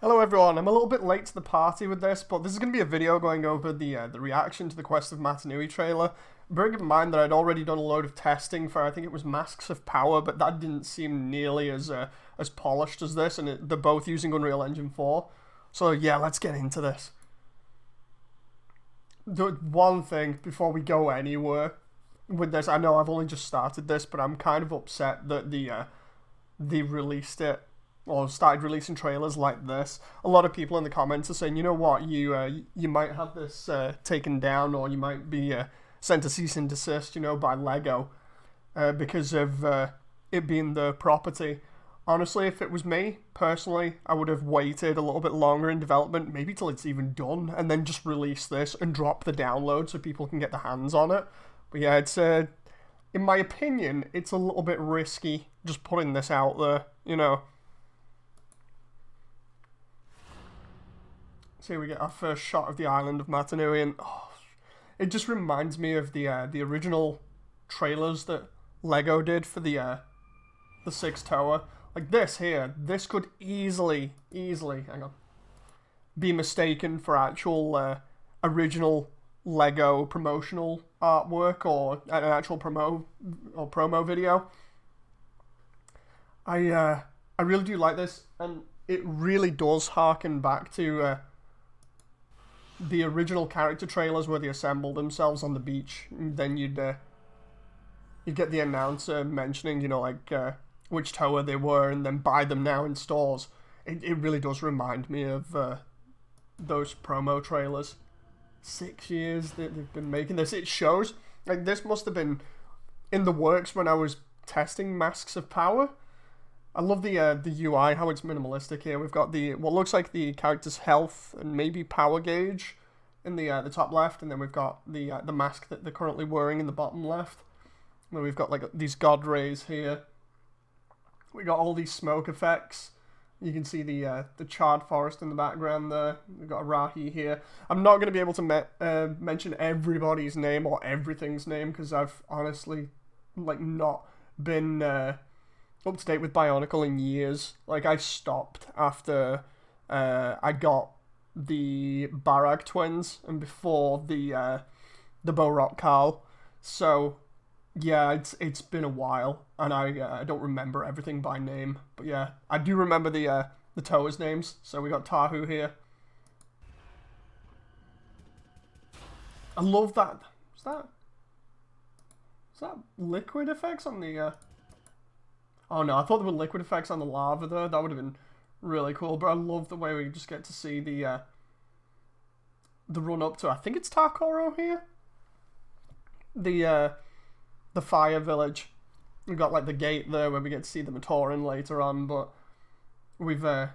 Hello everyone, I'm a little bit late to the party with this, but this is going to be a video going over the reaction to the Quest of Mata Nui trailer. Bearing in mind that I'd already done a load of testing for, I think it was Masks of Power, but that didn't seem nearly as polished as this, and they're both using Unreal Engine 4. So yeah, let's get into this. One thing before we go anywhere with this, I know I've only just started this, but I'm kind of upset that they released it or started releasing trailers like this. A lot of people in the comments are saying, you know what, you might have this taken down, or you might be sent a cease and desist, by Lego because of it being the property. Honestly, if it was me, personally, I would have waited a little bit longer in development, maybe till it's even done, and then just release this and drop the download so people can get their hands on it. But yeah, it's in my opinion, it's a little bit risky just putting this out there, So here we get our first shot of the island of Mata Nui, and it just reminds me of the original trailers that Lego did for the Six Tower. Like this here, this could easily, hang on, be mistaken for actual original Lego promotional artwork or an actual promo video. I really do like this, and it really does harken back to the original character trailers where they assemble themselves on the beach, and then you'd get the announcer mentioning, which tower they were, and then buy them now in stores. It really does remind me of those promo trailers. 6 years that they've been making this. It shows, like, this must have been in the works when I was testing Masks of Power. I love the UI, how it's minimalistic here. We've got what looks like the character's health and maybe power gauge in the top left, and then we've got the mask that they're currently wearing in the bottom left. And then we've got like these god rays here. We got all these smoke effects. You can see the charred forest in the background there. We've got a Rahi here. I'm not going to be able to mention everybody's name or everything's name because I've honestly not been up to date with Bionicle in years. Like, I stopped after I got the Barag twins and before the Bo-Rock Carl. So yeah, it's been a while, and I don't remember everything by name. But yeah, I do remember the towers' names. So we got Tahu here. I love that. Is that liquid effects on the Oh no, I thought there were liquid effects on the lava though. That would have been really cool. But I love the way we just get to see the run up to, I think it's Takoro here. The fire village. We've got like the gate there where we get to see the Matoran later on, but we've got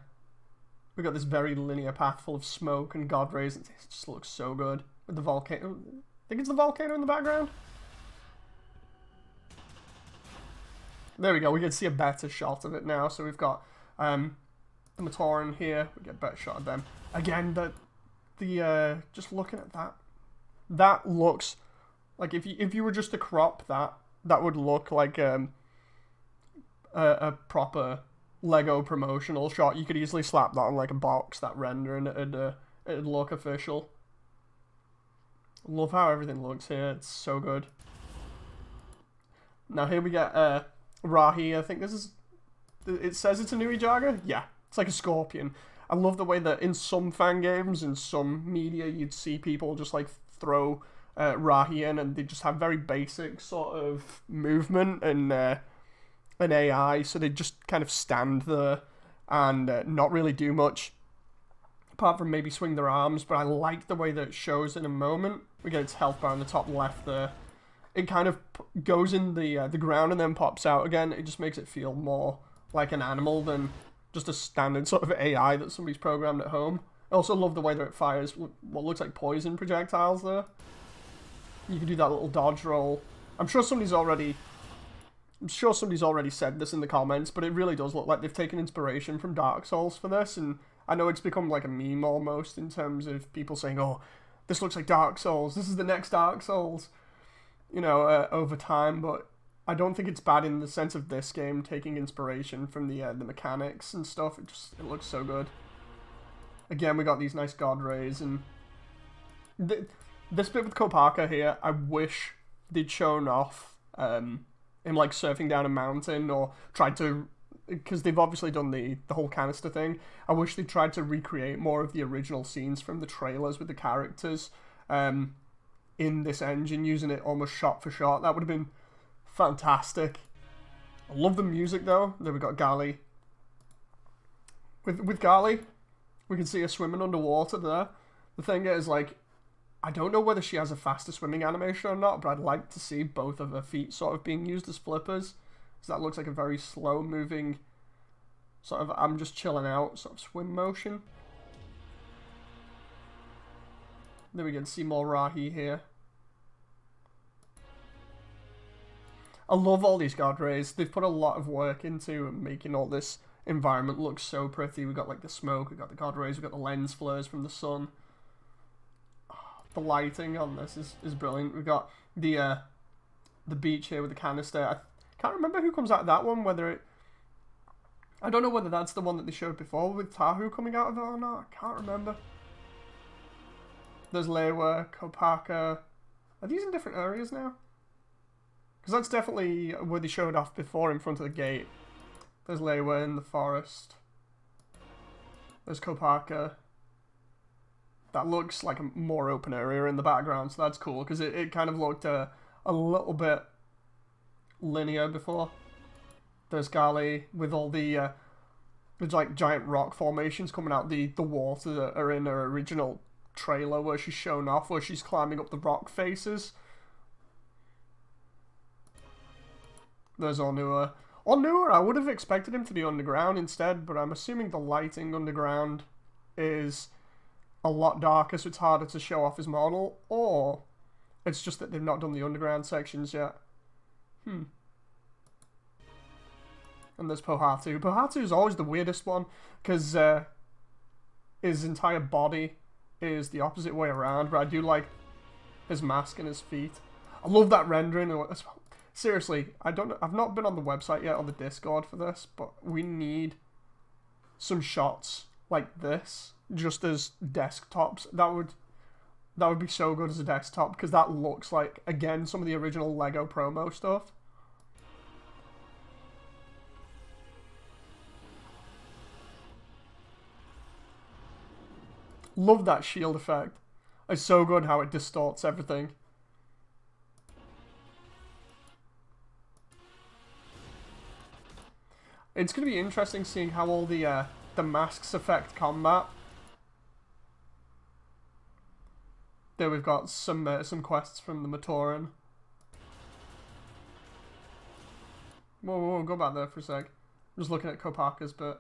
this very linear path full of smoke and god rays. It just looks so good with the volcano. I think it's the volcano in the background. There we go, we can see a better shot of it now. So we've got the Matoran here, we get a better shot of them. Again, just looking at that looks like if you were just to crop that would look like a proper Lego promotional shot. You could easily slap that on like a box, that render, and it'd look official. Love how everything looks here, it's so good. Now here we get Rahi. I think it says it's a Nui Jaga. Yeah, it's like a scorpion. I love the way that in some fan games, in some media, you'd see people just like throw Rahi in, and they just have very basic sort of movement and an AI, so they just kind of stand there and not really do much apart from maybe swing their arms. But I like the way that it shows in a moment. We get its health bar on the top left there. It kind of goes in the ground and then pops out again. It just makes it feel more like an animal than just a standard sort of AI that somebody's programmed at home. I also love the way that it fires what looks like poison projectiles there. You can do that little dodge roll. I'm sure somebody's already said this in the comments, but it really does look like they've taken inspiration from Dark Souls for this, and I know it's become like a meme almost in terms of people saying, oh, this looks like Dark Souls, this is the next Dark Souls, over time, but I don't think it's bad in the sense of this game taking inspiration from the mechanics and stuff. It looks so good. Again, we got these nice god rays, and this bit with Kopaka here, I wish they'd shown off him like surfing down a mountain, or tried to, because they've obviously done the whole canister thing. I wish they tried to recreate more of the original scenes from the trailers with the characters in this engine, using it almost shot for shot. That would have been fantastic. I love the music though. There we got Gali. With Gali, we can see her swimming underwater there. The thing is, like, I don't know whether she has a faster swimming animation or not, but I'd like to see both of her feet sort of being used as flippers. So that looks like a very slow moving, sort of I'm just chilling out sort of swim motion. Then we can see more Rahi here. I love all these god rays. They've put a lot of work into making all this environment look so pretty. We've got like the smoke, we've got the god rays, we've got the lens flares from the sun. The lighting on this is brilliant. We've got the beach here with the canister. I can't remember who comes out of that one, whether it... I don't know whether that's the one that they showed before with Tahu coming out of it or not. I can't remember. There's Lewa, Kopaka. Are these in different areas now? Because that's definitely where they showed off before in front of the gate. There's Lewa in the forest. There's Kopaka. That looks like a more open area in the background, so that's cool, because it kind of looked a little bit linear before. There's Gali with all the like giant rock formations coming out the water that are in her original trailer where she's shown off, where she's climbing up the rock faces. There's Onua. Onua, I would have expected him to be underground instead, but I'm assuming the lighting underground is a lot darker, so it's harder to show off his model, or it's just that they've not done the underground sections yet. And there's Pohatu. Pohatu is always the weirdest one, because his entire body is the opposite way around, but I do like his mask and his feet. I love that rendering. Seriously, I've not been on the website yet, on the Discord for this, but we need some shots like this just as desktops. That would be so good as a desktop, because that looks like, again, some of the original Lego promo stuff. Love that shield effect. It's so good how it distorts everything. It's going to be interesting seeing how all the masks affect combat. There we've got some quests from the Matoran. Whoa, go back there for a sec. I'm just looking at Kopaka's bit.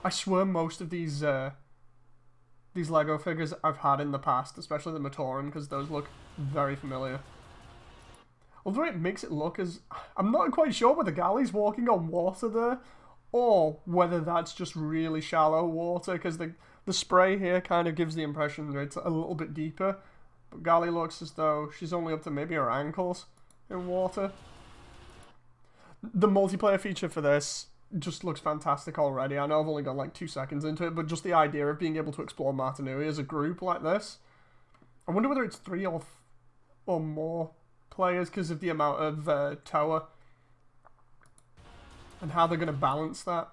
I swear most of these Lego figures I've had in the past, especially the Matoran, because those look very familiar. Although it makes it look as... I'm not quite sure whether Gali's walking on water there, or whether that's just really shallow water, because the spray here kind of gives the impression that it's a little bit deeper. But Gali looks as though she's only up to maybe her ankles in water. The multiplayer feature for this just looks fantastic already. I know I've only got like 2 seconds into it, but just the idea of being able to explore Mata Nui as a group like this. I wonder whether it's 3 or more players because of the amount of tower and how they're going to balance that.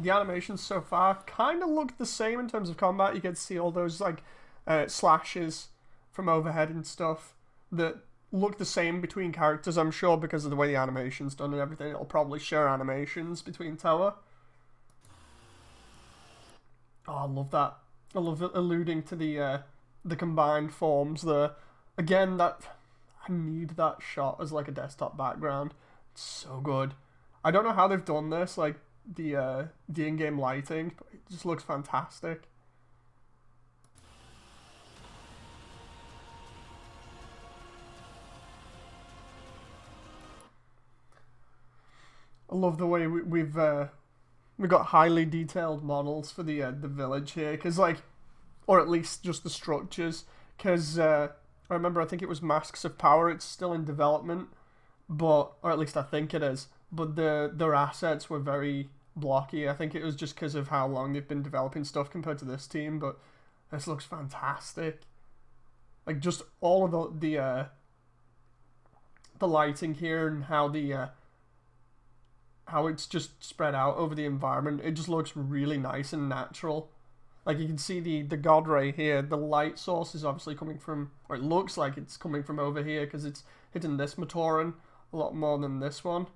The animations so far kind of look the same in terms of combat. You get to see all those like slashes from overhead and stuff that look the same between characters, I'm sure, because of the way the animation's done and everything. It'll probably share animations between tower. Oh, I love that. I love it alluding to the combined forms there. Again, I need that shot as like a desktop background. It's so good. I don't know how they've done this, like the in-game lighting, but it just looks fantastic. I love the way we've got highly detailed models for the village here, because like, or at least just the structures, because I remember, I think it was Masks of Power. It's still in development, but, or at least I think it is. But their assets were very blocky. I think it was just because of how long they've been developing stuff compared to this team, but this looks fantastic. Like, just all of the lighting here and how how it's just spread out over the environment. It just looks really nice and natural. Like, you can see the God Ray here. The light source is obviously coming from, or it looks like it's coming from over here because it's hitting this Matoran a lot more than this one.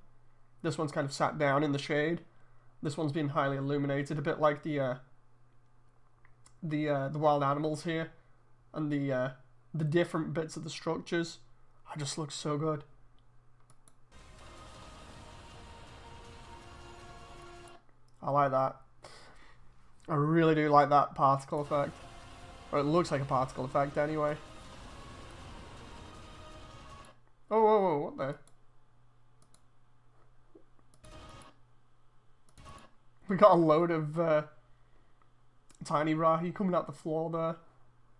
This one's kind of sat down in the shade. This one's been highly illuminated, a bit like the wild animals here, and the different bits of the structures. It just looks so good. I like that. I really do like that particle effect. Or it looks like a particle effect anyway. Oh, whoa, whoa, what the? We got a load of tiny Rahi coming out the floor there.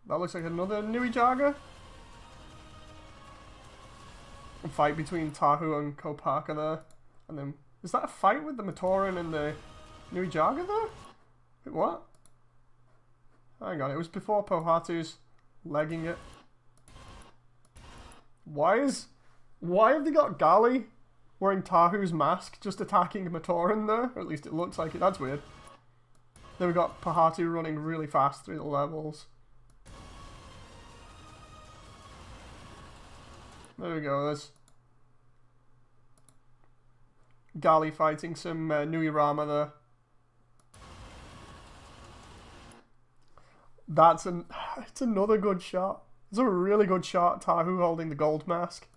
That looks like another Nui Jaga. A fight between Tahu and Kopaka there. And then, is that a fight with the Matoran and the Nui Jaga there? Wait, what? Hang on, it was before Pohatu's legging it. Why have they got Gali wearing Tahu's mask just attacking a Matoran there? Or at least it looks like it. That's weird. Then we got Pohatu running really fast through the levels. There we go, there's Gali fighting some Nui Rama there. It's another good shot. It's a really good shot, Tahu holding the gold mask.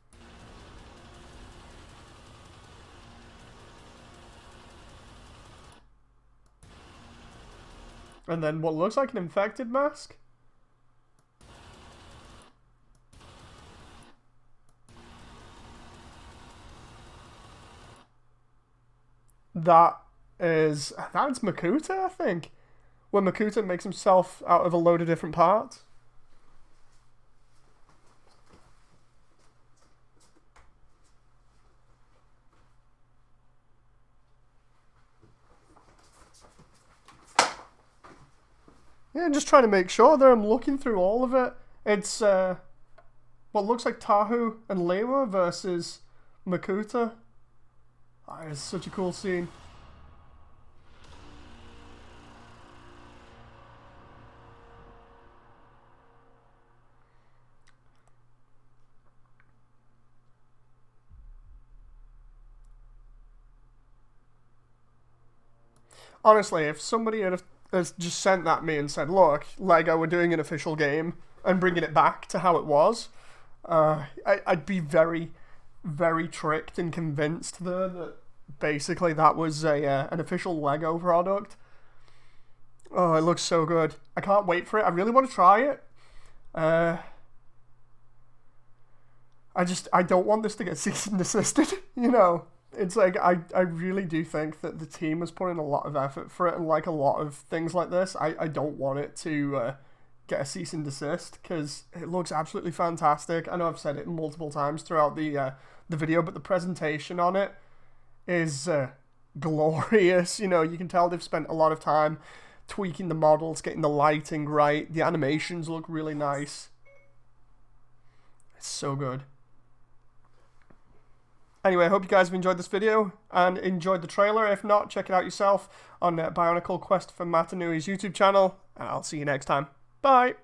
And then what looks like an infected mask. That's Makuta, I think. When Makuta makes himself out of a load of different parts. Yeah, just trying to make sure there. I'm looking through all of it. It's what looks like Tahu and Lewa versus Makuta. Oh, it's such a cool scene. Honestly, if somebody had just sent that me and said, look, LEGO, we're doing an official game and bringing it back to how it was, I'd be very, very tricked and convinced there that basically that was an official LEGO product. Oh, it looks so good. I can't wait for it. I really want to try it. I don't want this to get cease and desisted, you know. It's like, I really do think that the team has put in a lot of effort for it, and like a lot of things like this, I don't want it to get a cease and desist, because it looks absolutely fantastic. I know I've said it multiple times throughout the video, but the presentation on it is glorious. You know, you can tell they've spent a lot of time tweaking the models, getting the lighting right, the animations look really nice. It's so good. Anyway, I hope you guys have enjoyed this video and enjoyed the trailer. If not, check it out yourself on Bionicle Quest for Mata Nui's YouTube channel, and I'll see you next time. Bye!